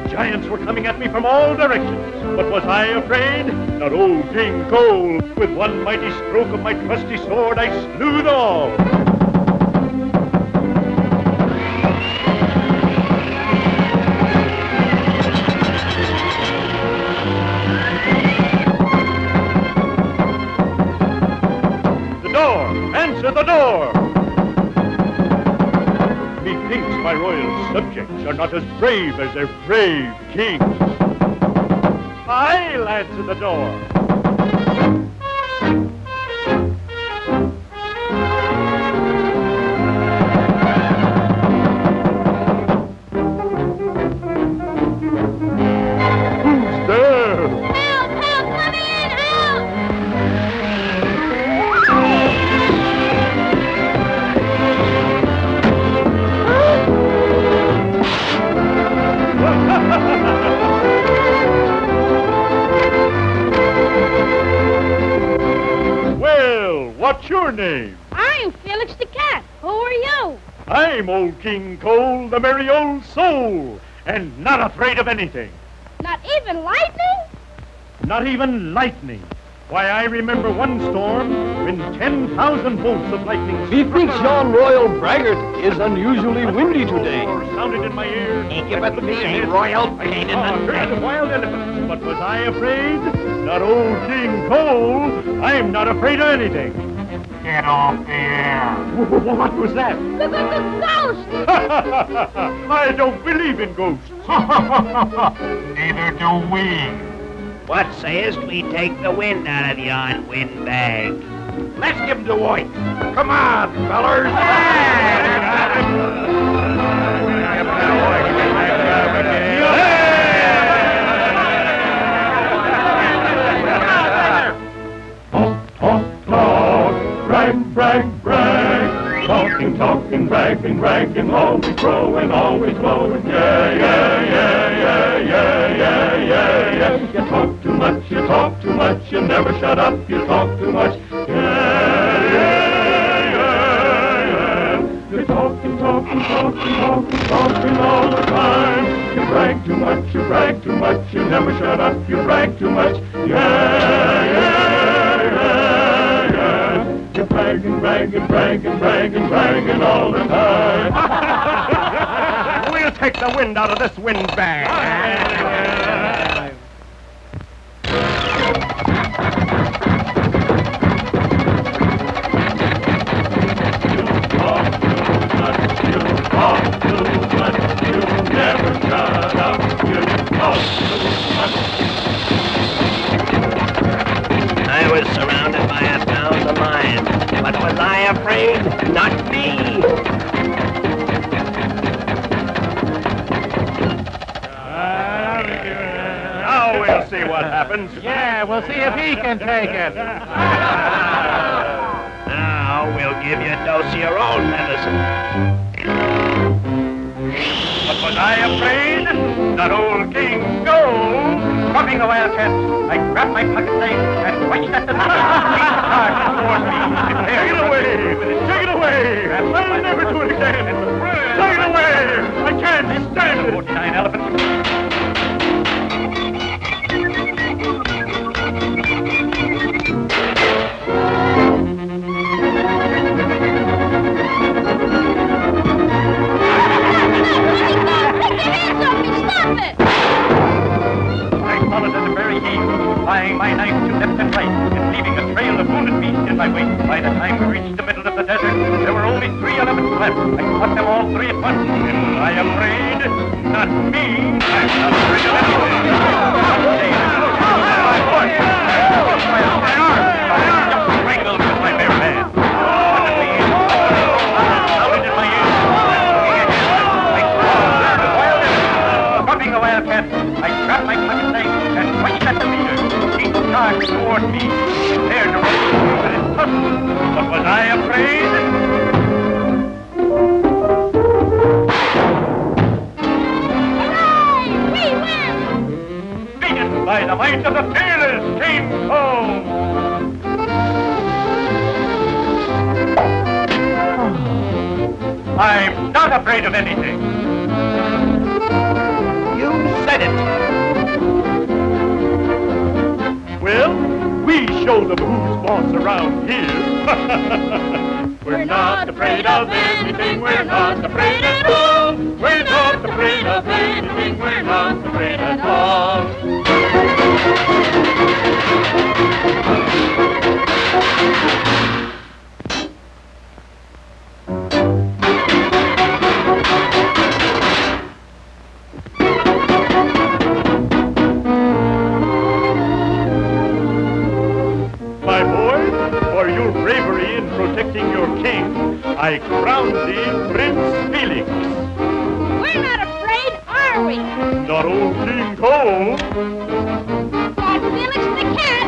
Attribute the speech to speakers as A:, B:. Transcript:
A: Giants were coming at me from all directions. But was I afraid? Not old King Cole. With one mighty stroke of my trusty sword, I slew them all. The door! Answer the door! Methinks my royal subjects are not as brave as their brave king. I'll answer the door. Who's there?
B: Help! Help! Let me in! Help!
A: Well, what's your name?
B: I'm Felix the cat. Who are you?
A: I'm old King Cole, the merry old soul, and not afraid of anything.
B: Not even lightning?
A: Not even lightning. Why, I remember one storm when 10,000 bolts of lightning
C: Methinks yon royal braggart is unusually windy today.
A: sounded in my ears.
D: Ain't you but me, ain't royal pain in
A: Ah,
D: the
A: herd of
D: neck.
A: wild elephants. But was I afraid? Not old King Cole. I'm not afraid of anything.
D: Get off the air.
A: What was that?
B: Ghost!
A: I don't believe in ghosts.
D: Neither do we. What sayest we take the wind out of yon windbag? Let's give him the white. Come on, fellers.
A: Brag, brag, talking, talking, bragging, bragging, always growing, yeah, yeah, yeah, yeah, yeah, yeah, yeah, yeah. You talk too much, you never shut up, you talk too much, yeah, yeah, yeah, yeah. You're talking all the time. You brag too much, you never shut up, you brag too much, yeah, yeah, yeah, yeah. You're bragging all the time. We'll take the wind out of this windbag.
D: I was surrounded by 1,000 lions, but was I afraid? Not me.
A: Now we'll see what happens.
C: Yeah, we'll see if he can take it.
D: Now we'll give you a dose of your own medicine.
A: But was I afraid? Not old King Gold. Dropping the wildcat, I grabbed my pocket knife and wrenched at the Take it away! Take it away! I'll never do it again! Take it away! I can't stand it! 49 elephants. Applying my knife to left and right, and leaving a trail of wounded beasts in my wake. By the time we reached the middle of the desert, there were only 3 elephants left. I caught them all 3 at once. Am I afraid? Not me. I'm not afraid of anything. My voice, my arm, just strangled with my bare hand. Suddenly, sounded in my ears. I crawled the wild elephant. Dropping the wildcat, I grabbed my pocket knife and wrenched at the leader. Charged toward me, prepared to run with his tusks. But was I afraid?
B: Hooray! We win!
A: Beaten by the might of the fearless King Cole! I'm not afraid of anything.
D: You say it.
A: Well, we show them who's boss around here. We're not afraid of anything, we're not afraid at all. We're not afraid of anything, we're not afraid at all. My boy, for your bravery in protecting your king, I crown thee Prince Felix.
B: We're not afraid, are we?
A: Not old King Cole.
B: Not Felix the cat.